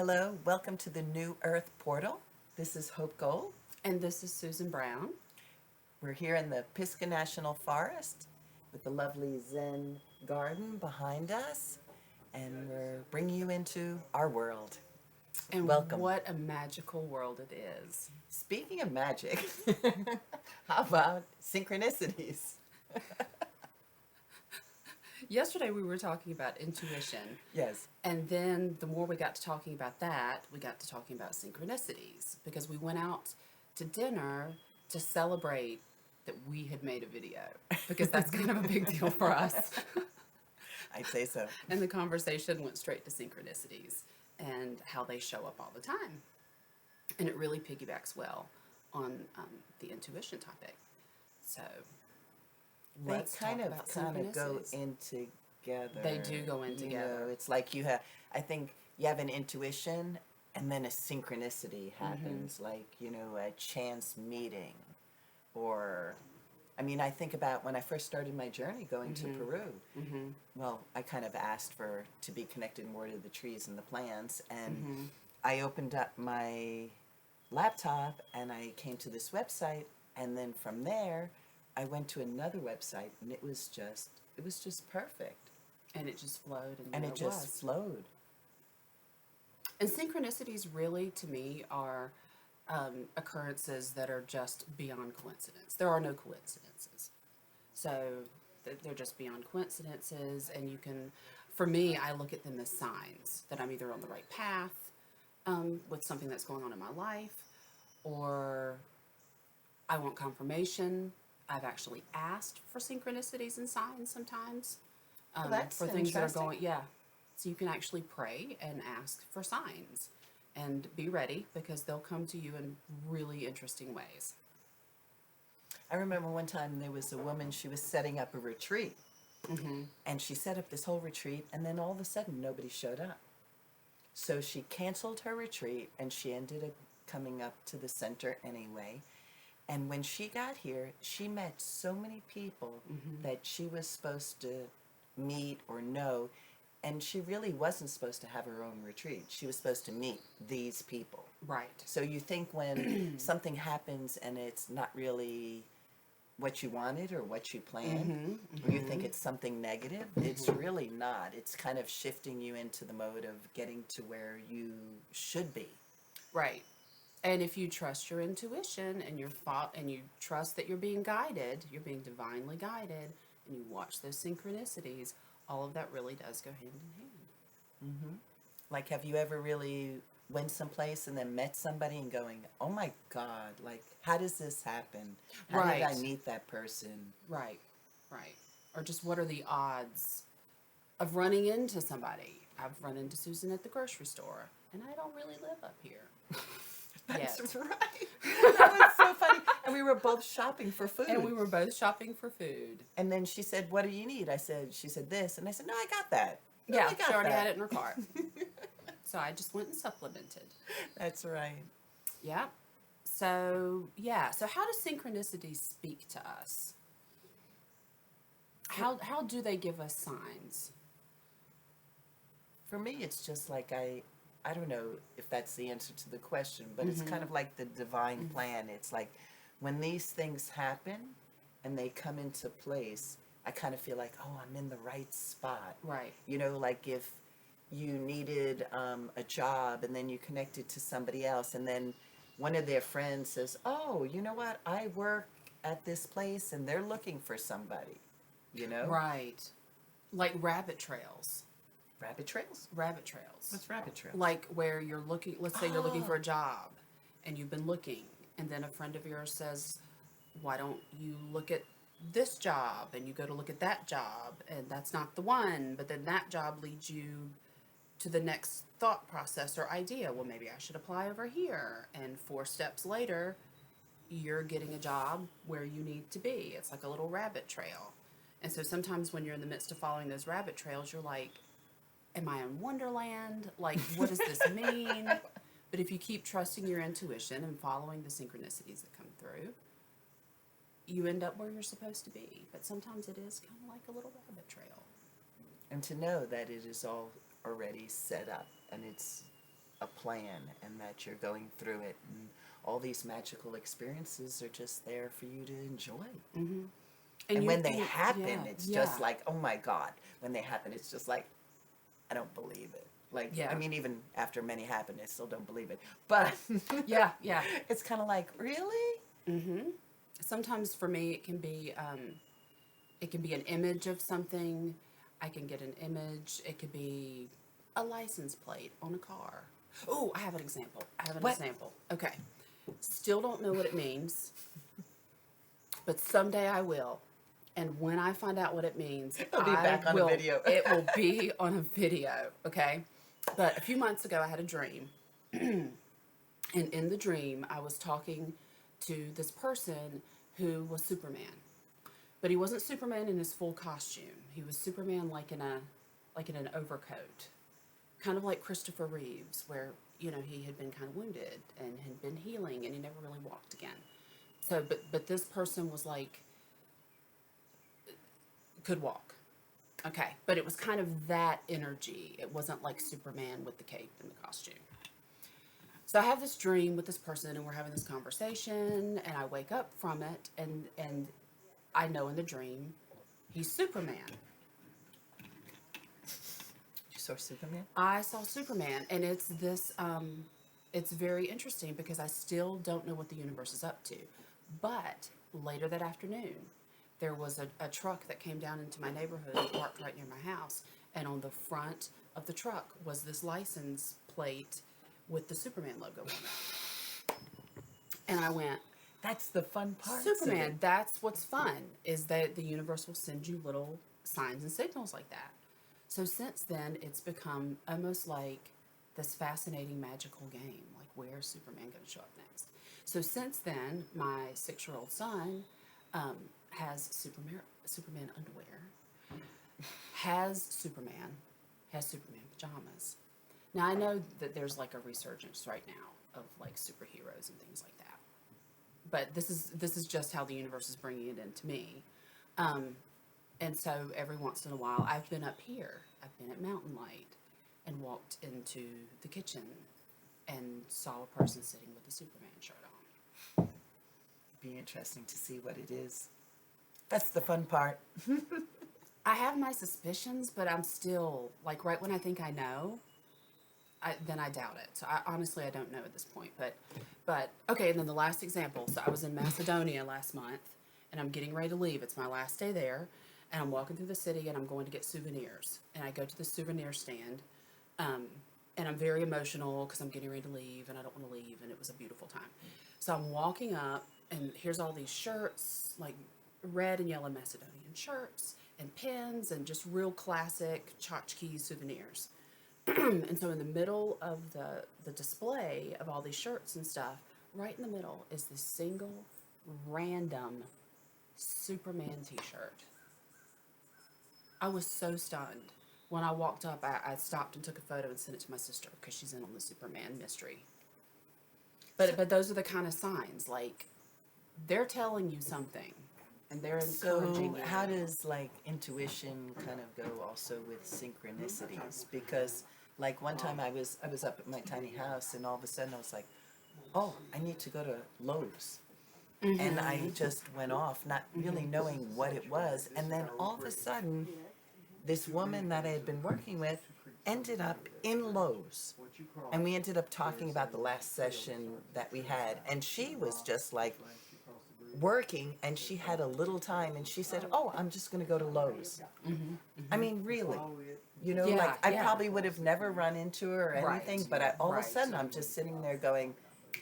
Hello, welcome to the New Earth Portal. This is Hope Gold. And this is Susan Brown. We're here in the Pisgah National Forest with the lovely Zen garden behind us, and we're bringing you into our world. And Welcome. what a magical world it is. Speaking of magic, how about synchronicities? Yesterday we were talking about intuition. Yes. And then the more we got to talking about that, we got to talking about synchronicities because we went out to dinner to celebrate that we had made a video because that's kind of a big deal for us. I'd say so. And the conversation went straight to synchronicities and how they show up all the time. And it really piggybacks well on the intuition topic. So let's They talk about kind of go synchronicities. in together. They do go in together. It's like I think you have an intuition and then a synchronicity happens, like, a chance meeting. Or, I think about when I first started my journey going to Peru. Well, I kind of asked to be connected more to the trees and the plants, and I opened up my laptop and I came to this website, and then from there I went to another website, and it was just perfect, And it just flowed, and there it just was. flowed. And synchronicities really, to me, are occurrences that are just beyond coincidence. There are no coincidences. So they're just beyond coincidences, and for me, I look at them as signs that I'm either on the right path with something that's going on in my life, or I want confirmation. I've actually asked for synchronicities and signs sometimes That's for things that are interesting. going, yeah. So you can actually pray and ask for signs and be ready because they'll come to you in really interesting ways. I remember one time there was a woman, she was setting up a retreat, and she set up this whole retreat, and then all of a sudden nobody showed up. So she canceled her retreat, and she ended up coming up to the center anyway. And when she got here, she met so many people that she was supposed to meet or know, and she really wasn't supposed to have her own retreat. She was supposed to meet these people. Right. So you think when something happens and it's not really what you wanted or what you planned, or you think it's something negative, it's really not. It's kind of shifting you into the mode of getting to where you should be. Right. And if you trust your intuition and and you trust that you're being guided, you're being divinely guided, and you watch those synchronicities, all of that really does go hand in hand. Like, have you ever really went someplace and then met somebody and going, oh my God, like, how does this happen? How did I Right. meet that person? Right. Right. Or just what are the odds of running into somebody? I've run into Susan at the grocery store, and I don't really live up here. That's Yet. right. That was so funny. And we were both shopping for food. And we were both shopping for food. And then she said, what do you need? She said this. And I said, no, I got that. No, Yeah, I got she already that. had it in her car. So I just went and supplemented. That's right. Yeah. So how do synchronicities speak to us? How do they give us signs? For me, it's just like I don't know if that's the answer to the question, but it's kind of like the divine plan. It's like when these things happen and they come into place, I kind of feel like, oh, I'm in the right spot. Right. Like if you needed a job and then you connected to somebody else, and then one of their friends says, oh, you know what? I work at this place and they're looking for somebody, Right. Like rabbit trails. Rabbit trails? Rabbit trails. What's rabbit trails? Like where you're looking, let's say you're looking for Oh. a job and you've been looking, and then a friend of yours says, why don't you look at this job? And you go to look at that job, and that's not the one, but then that job leads you to the next thought process or idea. Well, maybe I should apply over here. And 4 steps later, you're getting a job where you need to be. It's like a little rabbit trail. And so sometimes when you're in the midst of following those rabbit trails, you're like, am I in Wonderland? Like, what does this mean? But if you keep trusting your intuition and following the synchronicities that come through, you end up where you're supposed to be. But sometimes it is kind of like a little rabbit trail. And to know that it is all already set up and it's a plan and that you're going through it, and all these magical experiences are just there for you to enjoy. Mm-hmm. And you when they can- happen, yeah, it's yeah, just like, oh my God. When they happen, it's just like, I don't believe it. Like, yeah, I mean, even after many happen, I still don't believe it. But yeah, yeah. it's kind of like, really? Mm-hmm. Sometimes for me, it can be an image of something. I can get an image. It could be a license plate on a car. Oh, I have an example. What? Okay. Still don't know what it means, but someday I will. And when I find out what it means, It'll be back on a video. It will be on a video, okay? But a few months ago, I had a dream. And in the dream, I was talking to this person who was Superman. But he wasn't Superman in his full costume. He was Superman like in an overcoat. Kind of like Christopher Reeves, where, he had been kind of wounded and had been healing and he never really walked again. So but this person was like could walk. Okay. But it was kind of that energy. It wasn't like Superman with the cape and the costume. So I have this dream with this person and we're having this conversation and I wake up from it and I know in the dream he's Superman. You saw Superman? I saw Superman and it's very interesting because I still don't know what the universe is up to. But later that afternoon, there was a truck that came down into my neighborhood and parked right near my house. And on the front of the truck was this license plate with the Superman logo on it. And I went, That's the fun part. Superman, that's what's fun, is that the universe will send you little signs and signals like that. So since then, it's become almost like this fascinating magical game. Like, where's Superman going to show up next? So since then, my 6-year-old son has Superman underwear, has Superman pajamas. Now, I know that there's like a resurgence right now of like superheroes and things like that. But this is just how the universe is bringing it into me. And so every once in a while, I've been up here. I've been at Mountain Light and walked into the kitchen and saw a person sitting with a Superman shirt on. Be interesting to see what it is. That's the fun part. I have my suspicions, but I'm still, like, right when I think I know, then I doubt it. So honestly, I don't know at this point. But okay, and then the last example. So I was in Macedonia last month, and I'm getting ready to leave. It's my last day there, and I'm walking through the city, and I'm going to get souvenirs. And I go to the souvenir stand, and I'm very emotional because I'm getting ready to leave, and I don't want to leave, and it was a beautiful time. So I'm walking up, and here's all these shirts, like red and yellow Macedonian shirts, and pins, and just real classic tchotchke souvenirs. And so in the middle of the display of all these shirts and stuff, right in the middle is this single random Superman t-shirt. I was so stunned. When I walked up, I stopped and took a photo and sent it to my sister because she's in on the Superman mystery. But those are the kind of signs, like, they're telling you something and they're encouraging So you. how does like intuition kind of go also with synchronicities? Because like one time I was up at my tiny house and all of a sudden I was like, oh, I need to go to Lowe's. And I just went off not really knowing what it was. And then all of a sudden, this woman that I had been working with ended up in Lowe's. And we ended up talking about the last session that we had. And she was just like working and she had a little time and she said, oh, I'm just going to go to Lowe's. I mean, really. You know, Yeah, like I yeah. probably would have never run into her or anything, Right. but all of a Right. sudden I'm just sitting there going,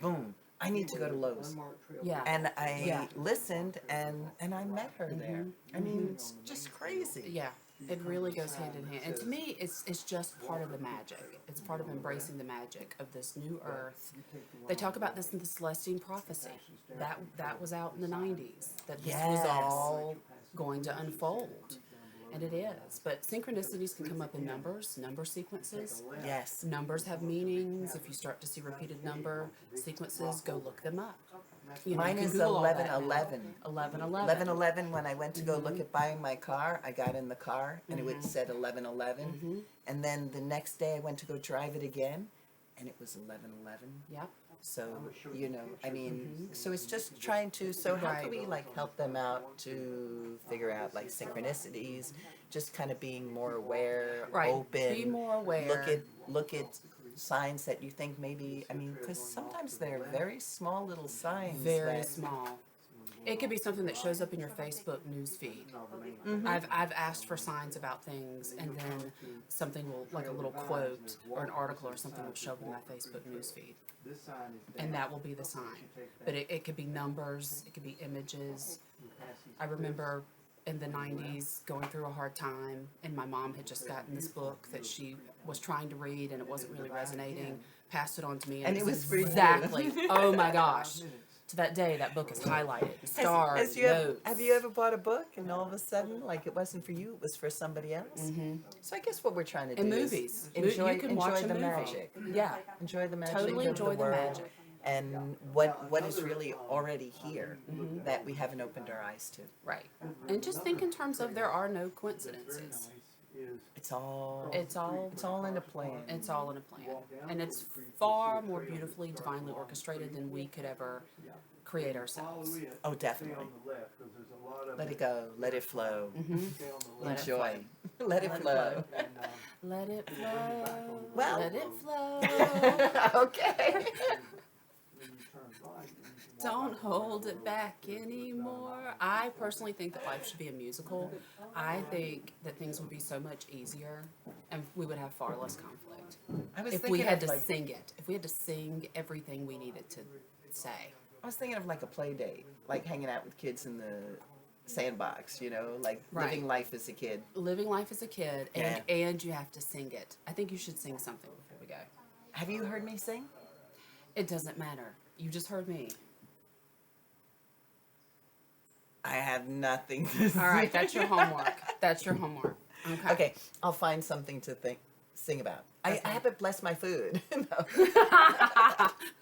boom, I need to go to Lowe's. Yeah. And I Yeah. listened and I met her there. I mean, it's just crazy. Yeah, it really goes hand in hand. And to me, it's just part of the magic. It's part of embracing the magic of this new earth. They talk about this in the Celestine prophecy. That was out in the 90s. That this was Yes. all going to unfold. And it is. But synchronicities can come up in number sequences. Yes. Numbers have meanings. If you start to see repeated number sequences, go look them up. You know, Mine you can is Google all that now. 1111. 1111. 1111, when I went to go look at buying my car, I got in the car and it said 1111. And then the next day I went to go drive it again and it was 11:11. Yep. So, I mean, so it's just trying to, so how can we like help them out to figure out like synchronicities, just kind of being more aware, Right. open, Be more aware. look at signs that you think maybe, I mean, because sometimes they're very small little signs. Very that, small. It could be something that shows up in your Facebook news feed. I've asked for signs about things, and then something will, like a little quote or an article or something will show up in my Facebook news feed, and that will be the sign. But it could be numbers, it could be images. I remember in the 90s going through a hard time, and my mom had just gotten this book that she was trying to read, and it wasn't really resonating. Passed it on to me, And it was for you. exactly. Oh my gosh! To that day, that book is highlighted, starred, notes. Have you ever bought a book and all of a sudden, like it wasn't for you, it was for somebody else? So I guess what we're trying to do And is movies. enjoy, You can enjoy watch a the movie. magic. Yeah. Enjoy the magic Totally of enjoy the the world magic. and what is really already here that we haven't opened our eyes to. Right. And just think in terms of there are no coincidences. It's all It's all in a plan. it's all in a plan. And it's far more beautifully, divinely orchestrated than we could ever create ourselves. Oh, definitely. Let it go. Let it flow. Let it Enjoy. Let it flow. Let it flow. Well- Let it flow. Okay. Don't hold it back anymore. I personally think that life should be a musical. I think that things would be so much easier and we would have far less conflict. I was If we thinking had of to like, sing it. If we had to sing everything we needed to say. I was thinking of like a play date, like hanging out with kids in the sandbox, like Right. living life as a kid. Living life as a kid, and Yeah. and you have to sing it. I think you should sing something before we go. Have you heard me sing? It doesn't matter. You just heard me. I have nothing to All right, that's your homework. That's your homework. Okay. Okay, I'll find something to sing about. Okay. I haven't blessed my food. No.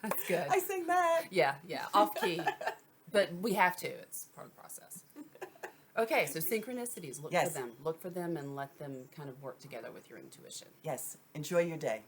That's good. I sing that. Yeah, off key. But we have to. It's part of the process. Okay, so synchronicities. Look Yes. for them. Look for them and let them kind of work together with your intuition. Yes, enjoy your day.